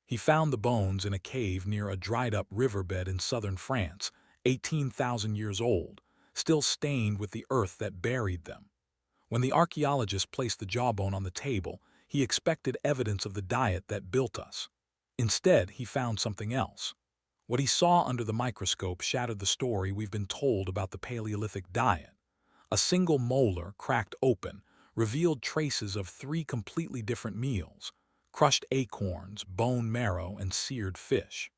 He found the bones in a cave near a dried-up riverbed in southern France, 18,000 years old, still stained with the earth that buried them. When the archaeologist placed the jawbone on the table, he expected evidence of the diet that built us. Instead, he found something else. What he saw under the microscope shattered the story we've been told about the Paleolithic diet. A single molar, cracked open, revealed traces of three completely different meals: crushed acorns, bone marrow, and seared fish.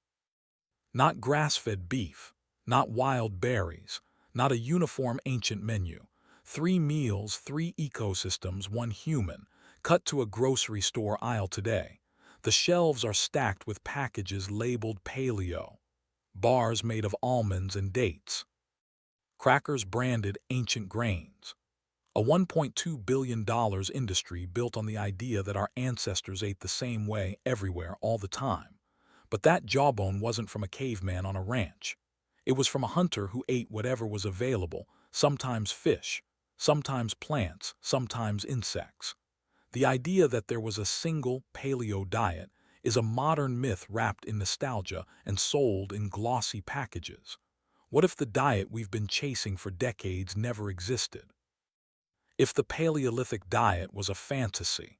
Not grass-fed beef, not wild berries, not a uniform ancient menu. Three meals, three ecosystems, one human. Cut to a grocery store aisle today. The shelves are stacked with packages labeled Paleo, bars made of almonds and dates, crackers branded ancient grains. A $1.2 billion industry built on the idea that our ancestors ate the same way everywhere all the time. But that jawbone wasn't from a caveman on a ranch. It was from a hunter who ate whatever was available, sometimes fish, sometimes plants, sometimes insects. The idea that there was a single paleo diet is a modern myth wrapped in nostalgia and sold in glossy packages. What if the diet we've been chasing for decades never existed? If the Paleolithic diet was a fantasy,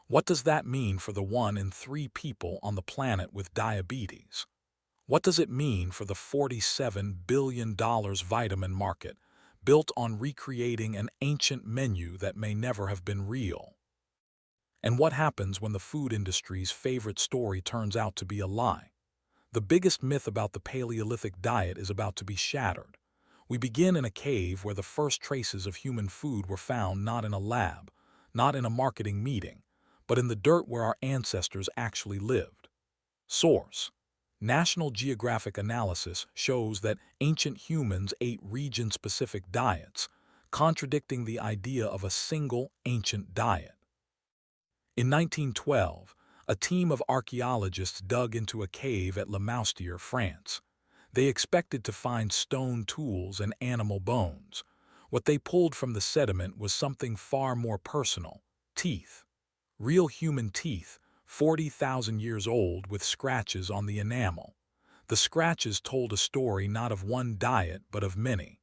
what does that mean for the 1 in 3 people on the planet with diabetes? What does it mean for the $47 billion vitamin market, built on recreating an ancient menu that may never have been real? And what happens when the food industry's favorite story turns out to be a lie? The biggest myth about the Paleolithic diet is about to be shattered. We begin in a cave where the first traces of human food were found, not in a lab, not in a marketing meeting, but in the dirt where our ancestors actually lived. Source: National Geographic analysis shows that ancient humans ate region-specific diets, contradicting the idea of a single ancient diet. In 1912, a team of archaeologists dug into a cave at Le Moustier, France. They expected to find stone tools and animal bones. What they pulled from the sediment was something far more personal: teeth. Real human teeth, 40,000 years old, with scratches on the enamel. The scratches told a story not of one diet but of many.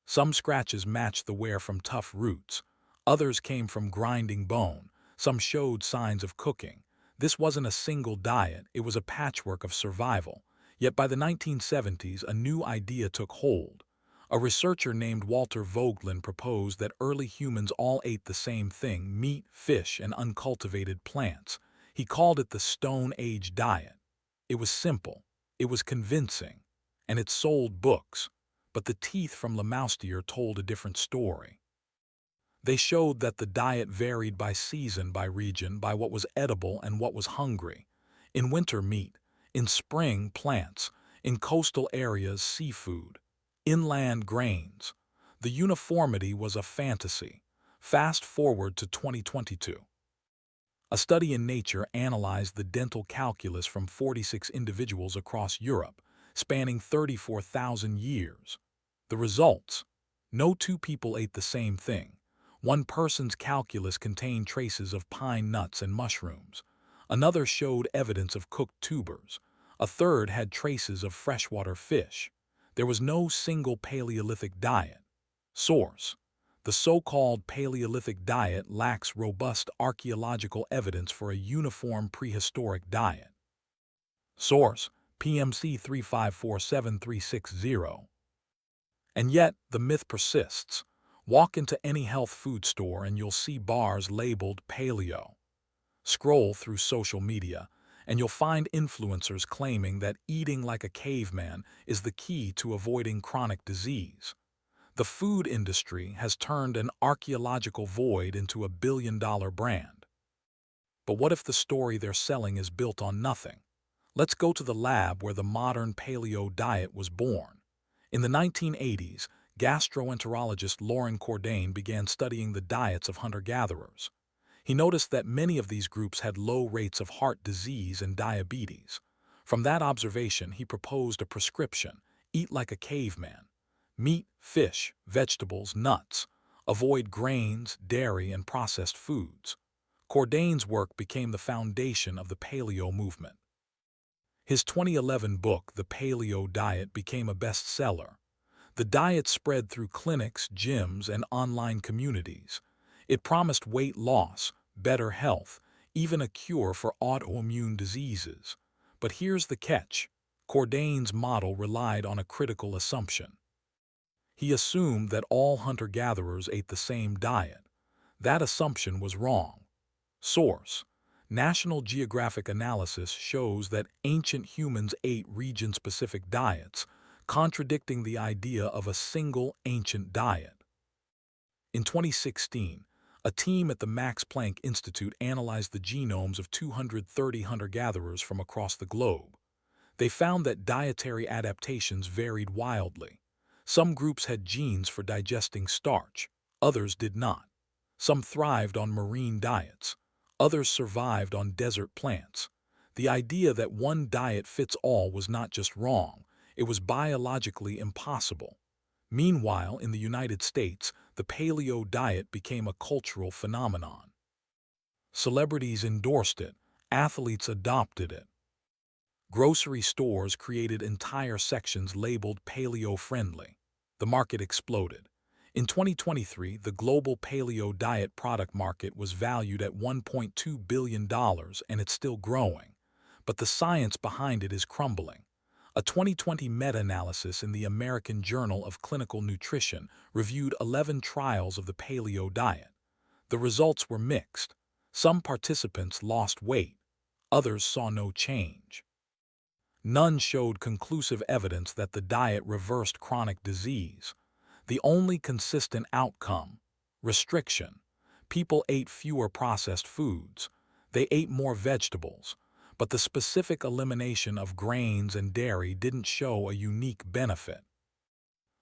Some scratches matched the wear from tough roots. Others came from grinding bone. Some showed signs of cooking. This wasn't a single diet, it was a patchwork of survival. Yet by the 1970s, a new idea took hold. A researcher named Walter Vogelin proposed that early humans all ate the same thing: meat, fish, and uncultivated plants. He called it the Stone Age diet. It was simple, it was convincing, and it sold books. But the teeth from Le Moustier told a different story. They showed that the diet varied by season, by region, by what was edible and what was hungry. In winter, meat; in spring, plants; in coastal areas, seafood; inland, grains. The uniformity was a fantasy. Fast forward to 2022. A study in Nature analyzed the dental calculus from 46 individuals across Europe, spanning 34,000 years. The results: no two people ate the same thing. One person's calculus contained traces of pine nuts and mushrooms. Another showed evidence of cooked tubers. A third had traces of freshwater fish. There was no single Paleolithic diet. Source: The so-called Paleolithic diet lacks robust archaeological evidence for a uniform prehistoric diet. Source: PMC 3547360. And yet, the myth persists. Walk into any health food store and you'll see bars labeled Paleo. Scroll through social media, and you'll find influencers claiming that eating like a caveman is the key to avoiding chronic disease. The food industry has turned an archaeological void into a billion-dollar brand. But what if the story they're selling is built on nothing? Let's go to the lab where the modern paleo diet was born. In the 1980s, gastroenterologist Laurent Cordain began studying the diets of hunter-gatherers. He noticed that many of these groups had low rates of heart disease and diabetes. From that observation, he proposed a prescription: eat like a caveman. Meat, fish, vegetables, nuts. Avoid grains, dairy, and processed foods. Cordain's work became the foundation of the Paleo movement. His 2011 book, The Paleo Diet, became a bestseller. The diet spread through clinics, gyms, and online communities. It promised weight loss, better health, even a cure for autoimmune diseases. But here's the catch. Cordain's model relied on a critical assumption. He assumed that all hunter-gatherers ate the same diet. That assumption was wrong. Source: National Geographic analysis shows that ancient humans ate region-specific diets, contradicting the idea of a single ancient diet. In 2016, a team at the Max Planck Institute analyzed the genomes of 230 hunter-gatherers from across the globe. They found that dietary adaptations varied wildly. Some groups had genes for digesting starch, others did not. Some thrived on marine diets, others survived on desert plants. The idea that one diet fits all was not just wrong, it was biologically impossible. Meanwhile, in the United States, the paleo diet became a cultural phenomenon. Celebrities endorsed it, athletes adopted it. Grocery stores created entire sections labeled paleo-friendly. The market exploded. In 2023, the global paleo diet product market was valued at $1.2 billion, and it's still growing. But the science behind it is crumbling. A 2020 meta-analysis in the American Journal of Clinical Nutrition reviewed 11 trials of the paleo diet. The results were mixed. Some participants lost weight. Others saw no change. None showed conclusive evidence that the diet reversed chronic disease. The only consistent outcome: restriction. People ate fewer processed foods. They ate more vegetables. But the specific elimination of grains and dairy didn't show a unique benefit.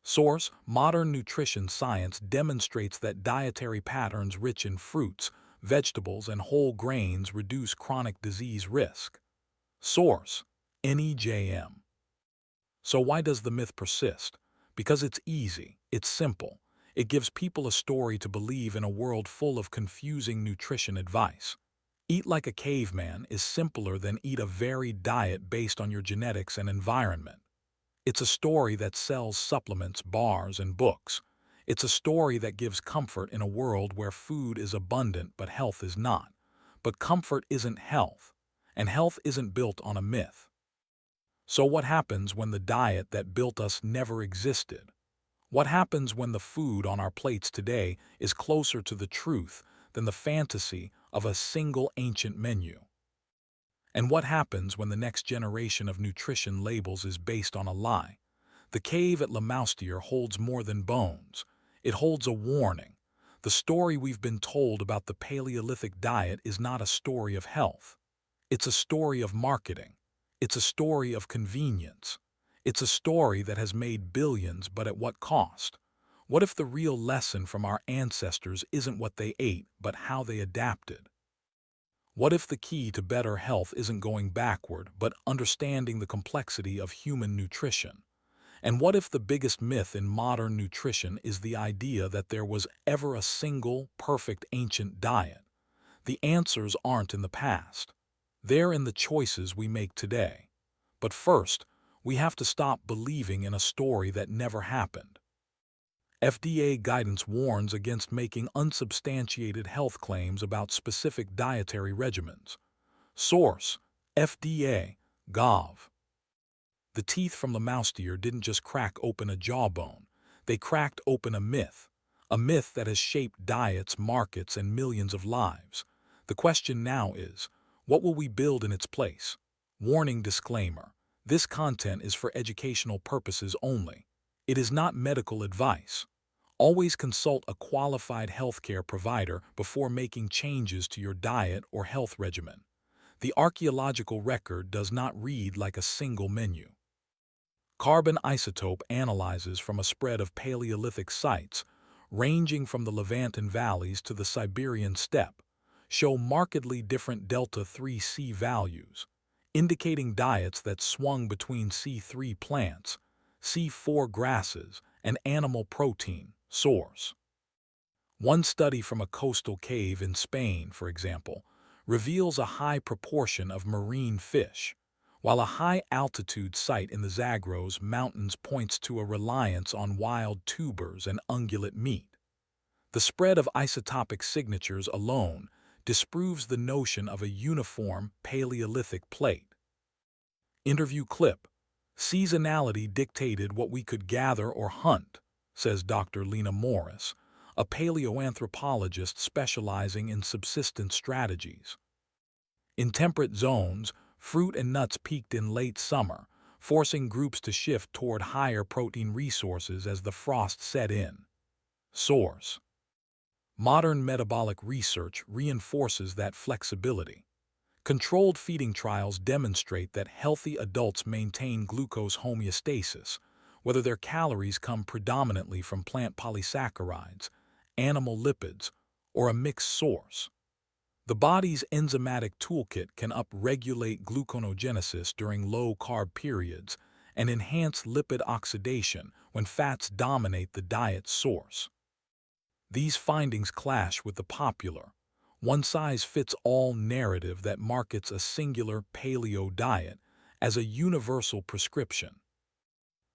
Source: Modern nutrition science demonstrates that dietary patterns rich in fruits, vegetables, and whole grains reduce chronic disease risk. Source: NEJM. So why does the myth persist? Because it's easy, it's simple. It gives people a story to believe in a world full of confusing nutrition advice. Eat like a caveman is simpler than eat a varied diet based on your genetics and environment. It's a story that sells supplements, bars, and books. It's a story that gives comfort in a world where food is abundant but health is not. But comfort isn't health, and health isn't built on a myth. So what happens when the diet that built us never existed? What happens when the food on our plates today is closer to the truth than the fantasy of a single ancient menu? And what happens when the next generation of nutrition labels is based on a lie? The cave at Le Moustier holds more than bones. It holds a warning. The story we've been told about the Paleolithic diet is not a story of health. It's a story of marketing. It's a story of convenience. It's a story that has made billions, but at what cost? What if the real lesson from our ancestors isn't what they ate, but how they adapted? What if the key to better health isn't going backward, but understanding the complexity of human nutrition? And what if the biggest myth in modern nutrition is the idea that there was ever a single, perfect ancient diet? The answers aren't in the past. They're in the choices we make today. But first, we have to stop believing in a story that never happened. FDA guidance warns against making unsubstantiated health claims about specific dietary regimens. Source: FDA, Gov. The teeth from Le Moustier didn't just crack open a jawbone, they cracked open a myth that has shaped diets, markets, and millions of lives. The question now is, what will we build in its place? Warning disclaimer: this content is for educational purposes only. It is not medical advice. Always consult a qualified healthcare provider before making changes to your diet or health regimen. The archaeological record does not read like a single menu. Carbon isotope analyses from a spread of Paleolithic sites, ranging from the Levanten valleys to the Siberian steppe, show markedly different delta-3C values, indicating diets that swung between C3 plants, C4 grasses, and animal protein. Source: One study from a coastal cave in Spain, for example, reveals a high proportion of marine fish, while a high-altitude site in the Zagros Mountains points to a reliance on wild tubers and ungulate meat. The spread of isotopic signatures alone disproves the notion of a uniform Paleolithic plate. Interview clip: Seasonality dictated what we could gather or hunt, says Dr. Lena Morris, a paleoanthropologist specializing in subsistence strategies. In temperate zones, fruit and nuts peaked in late summer, forcing groups to shift toward higher protein resources as the frost set in. Source: Modern metabolic research reinforces that flexibility. Controlled feeding trials demonstrate that healthy adults maintain glucose homeostasis, whether their calories come predominantly from plant polysaccharides, animal lipids, or a mixed source. The body's enzymatic toolkit can upregulate gluconeogenesis during low-carb periods and enhance lipid oxidation when fats dominate the diet source. These findings clash with the popular, one-size-fits-all narrative that markets a singular paleo diet as a universal prescription.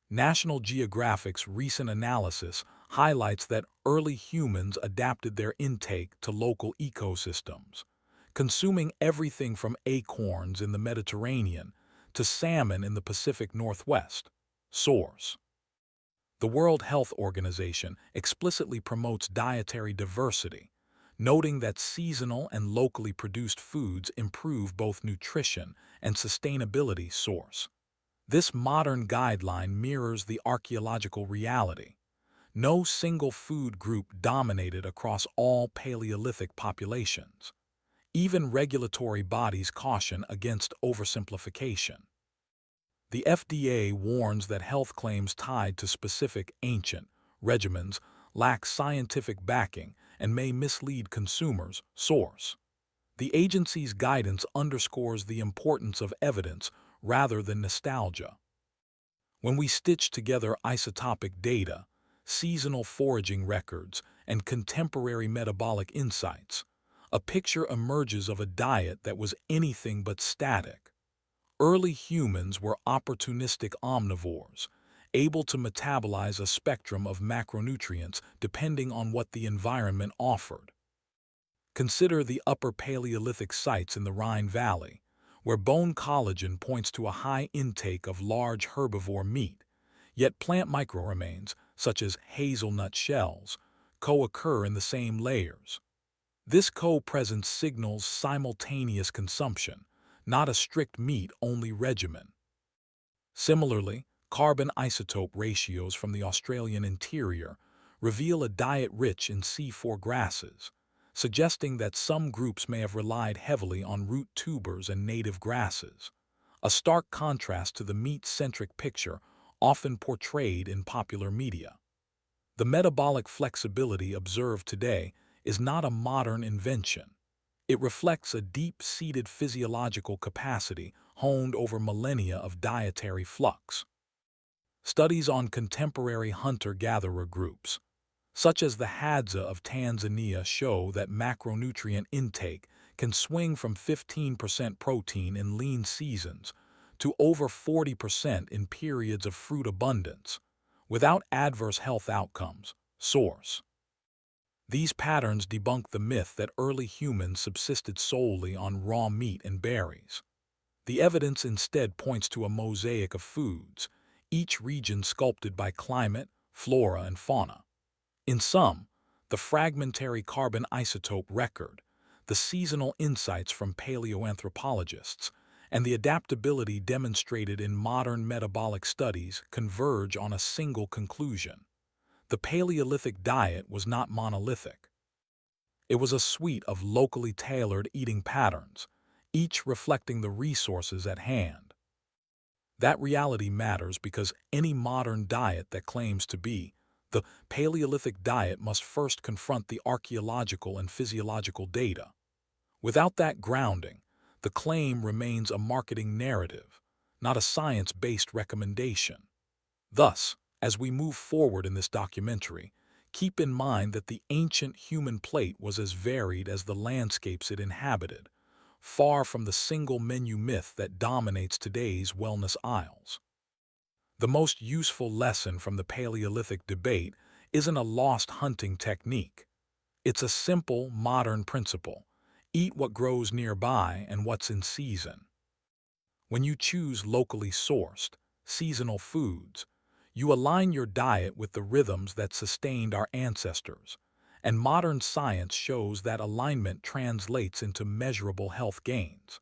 National Geographic's recent analysis highlights that early humans adapted their intake to local ecosystems, consuming everything from acorns in the Mediterranean to salmon in the Pacific Northwest. Source: The World Health Organization explicitly promotes dietary diversity, noting that seasonal and locally produced foods improve both nutrition and sustainability. Source: This modern guideline mirrors the archaeological reality. No single food group dominated across all Paleolithic populations. Even regulatory bodies caution against oversimplification. The FDA warns that health claims tied to specific ancient regimens lack scientific backing and may mislead consumers. Source: The agency's guidance underscores the importance of evidence rather than nostalgia. When we stitch together isotopic data, seasonal foraging records, and contemporary metabolic insights, a picture emerges of a diet that was anything but static. Early humans were opportunistic omnivores, able to metabolize a spectrum of macronutrients depending on what the environment offered. Consider the Upper Paleolithic sites in the Rhine Valley, where bone collagen points to a high intake of large herbivore meat, yet plant microremains, such as hazelnut shells, co-occur in the same layers. This co-presence signals simultaneous consumption, not a strict meat-only regimen. Similarly, carbon isotope ratios from the Australian interior reveal a diet rich in C4 grasses, suggesting that some groups may have relied heavily on root tubers and native grasses, a stark contrast to the meat-centric picture often portrayed in popular media. The metabolic flexibility observed today is not a modern invention. It reflects a deep-seated physiological capacity honed over millennia of dietary flux. Studies on contemporary hunter-gatherer groups, such as the Hadza of Tanzania, show that macronutrient intake can swing from 15% protein in lean seasons to over 40% in periods of fruit abundance, without adverse health outcomes. Source: These patterns debunk the myth that early humans subsisted solely on raw meat and berries. The evidence instead points to a mosaic of foods, each region sculpted by climate, flora, and fauna. In sum, the fragmentary carbon isotope record, the seasonal insights from paleoanthropologists, and the adaptability demonstrated in modern metabolic studies converge on a single conclusion. The Paleolithic diet was not monolithic. It was a suite of locally tailored eating patterns, each reflecting the resources at hand. That reality matters because any modern diet that claims to be the Paleolithic diet must first confront the archaeological and physiological data. Without that grounding, the claim remains a marketing narrative, not a science-based recommendation. Thus, as we move forward in this documentary, Keep in mind that the ancient human plate was as varied as the landscapes it inhabited, far from the single menu myth that dominates today's wellness aisles. The most useful lesson from the Paleolithic debate isn't a lost hunting technique. It's a simple, modern principle. Eat what grows nearby and what's in season. When you choose locally sourced, seasonal foods, you align your diet with the rhythms that sustained our ancestors, and modern science shows that alignment translates into measurable health gains.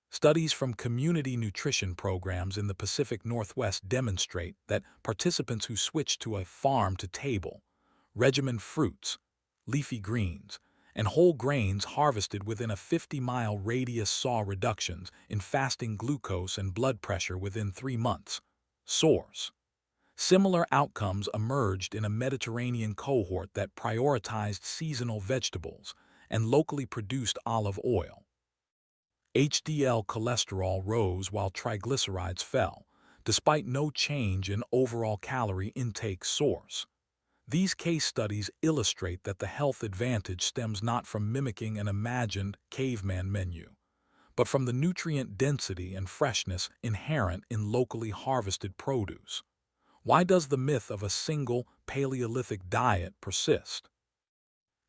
Studies from community nutrition programs in the Pacific Northwest demonstrate that participants who switch to a farm-to-table, regimen fruits, leafy greens, and whole grains harvested within a 50-mile radius saw reductions in fasting glucose and blood pressure within 3 months. Source: similar outcomes emerged in a Mediterranean cohort that prioritized seasonal vegetables and locally produced olive oil. HDL cholesterol rose while triglycerides fell, despite no change in overall calorie intake. Source: these case studies illustrate that the health advantage stems not from mimicking an imagined caveman menu, but from the nutrient density and freshness inherent in locally harvested produce. Why does the myth of a single Paleolithic diet persist?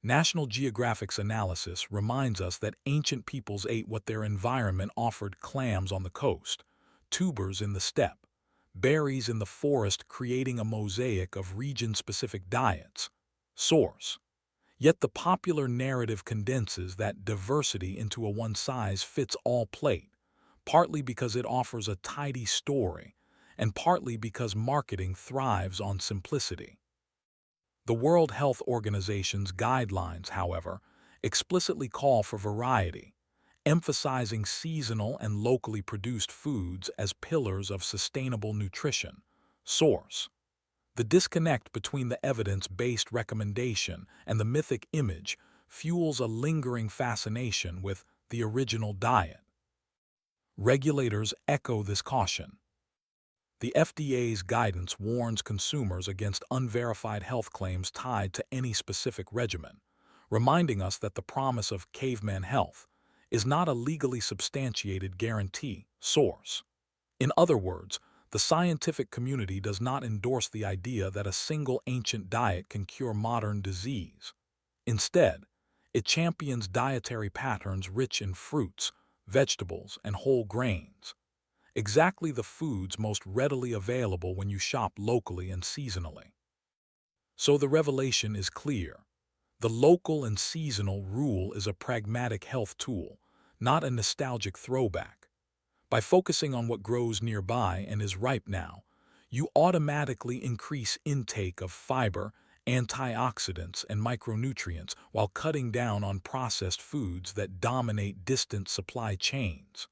National Geographic's analysis reminds us that ancient peoples ate what their environment offered: clams on the coast, tubers in the steppe, berries in the forest, creating a mosaic of region-specific diets. Source: yet the popular narrative condenses that diversity into a one-size-fits-all plate, partly because it offers a tidy story, and partly because marketing thrives on simplicity. The World Health Organization's guidelines, however, explicitly call for variety, emphasizing seasonal and locally produced foods as pillars of sustainable nutrition. Source: the disconnect between the evidence-based recommendation and the mythic image fuels a lingering fascination with the original diet. Regulators echo this caution. The FDA's guidance warns consumers against unverified health claims tied to any specific regimen, reminding us that the promise of caveman health is not a legally substantiated guarantee. Source: in other words, the scientific community does not endorse the idea that a single ancient diet can cure modern disease. Instead, it champions dietary patterns rich in fruits, vegetables, and whole grains, exactly the foods most readily available when you shop locally and seasonally. So the revelation is clear. The local and seasonal rule is a pragmatic health tool, not a nostalgic throwback. By focusing on what grows nearby and is ripe now, you automatically increase intake of fiber, antioxidants, and micronutrients while cutting down on processed foods that dominate distant supply chains.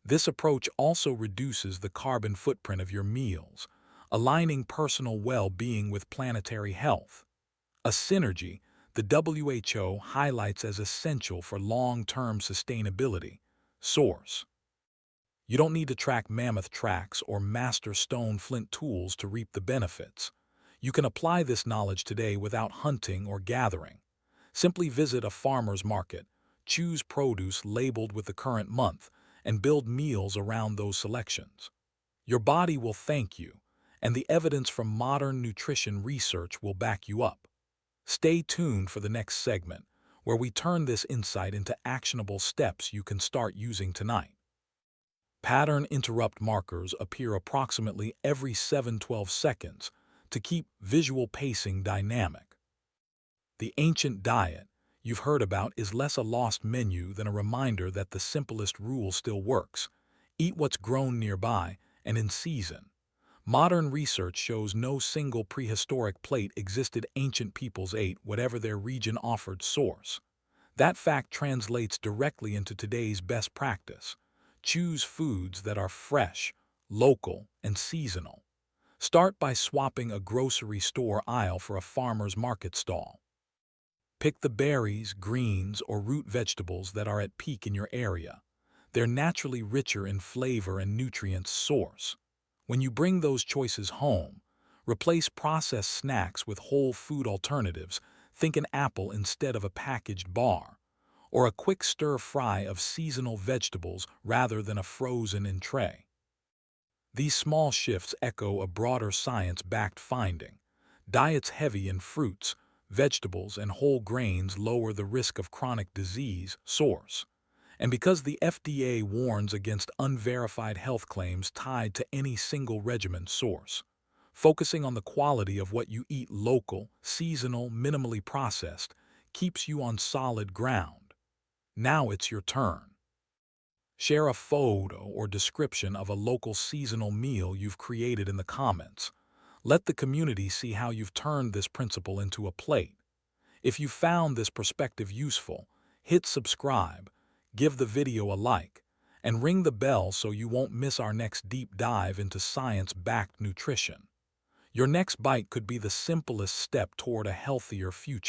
This approach also reduces the carbon footprint of your meals, aligning personal well-being with planetary health, a synergy the WHO highlights as essential for long-term sustainability. Source: you don't need to track mammoth tracks or master stone flint tools to reap the benefits. You can apply this knowledge today without hunting or gathering. Simply visit a farmer's market, choose produce labeled with the current month, and build meals around those selections. Your body will thank you, and the evidence from modern nutrition research will back you up. Stay tuned for the next segment, where we turn this insight into actionable steps you can start using tonight. Pattern interrupt markers appear approximately every 7-12 seconds to keep visual pacing dynamic. The ancient diet you've heard about is less a lost menu than a reminder that the simplest rule still works: eat what's grown nearby and in season. Modern research shows no single prehistoric plate existed. Ancient peoples ate whatever their region offered. Source: that fact translates directly into today's best practice. Choose foods that are fresh, local, and seasonal. Start by swapping a grocery store aisle for a farmer's market stall. Pick the berries, greens, or root vegetables that are at peak in your area. They're naturally richer in flavor and nutrients. Source: when you bring those choices home, Replace processed snacks with whole food alternatives. Think an apple instead of a packaged bar, or a quick stir-fry of seasonal vegetables rather than a frozen-in tray. These small shifts echo a broader science-backed finding. Diets heavy in fruits, vegetables, and whole grains lower the risk of chronic disease. Source. And because the FDA warns against unverified health claims tied to any single regimen. Source. Focusing on the quality of what you eat, local, seasonal, minimally processed, keeps you on solid ground. Now it's your turn. Share a photo or description of a local seasonal meal you've created in the comments. Let the community see how you've turned this principle into a plate. If you found this perspective useful, hit subscribe, give the video a like, and ring the bell so you won't miss our next deep dive into science-backed nutrition. Your next bite could be the simplest step toward a healthier future.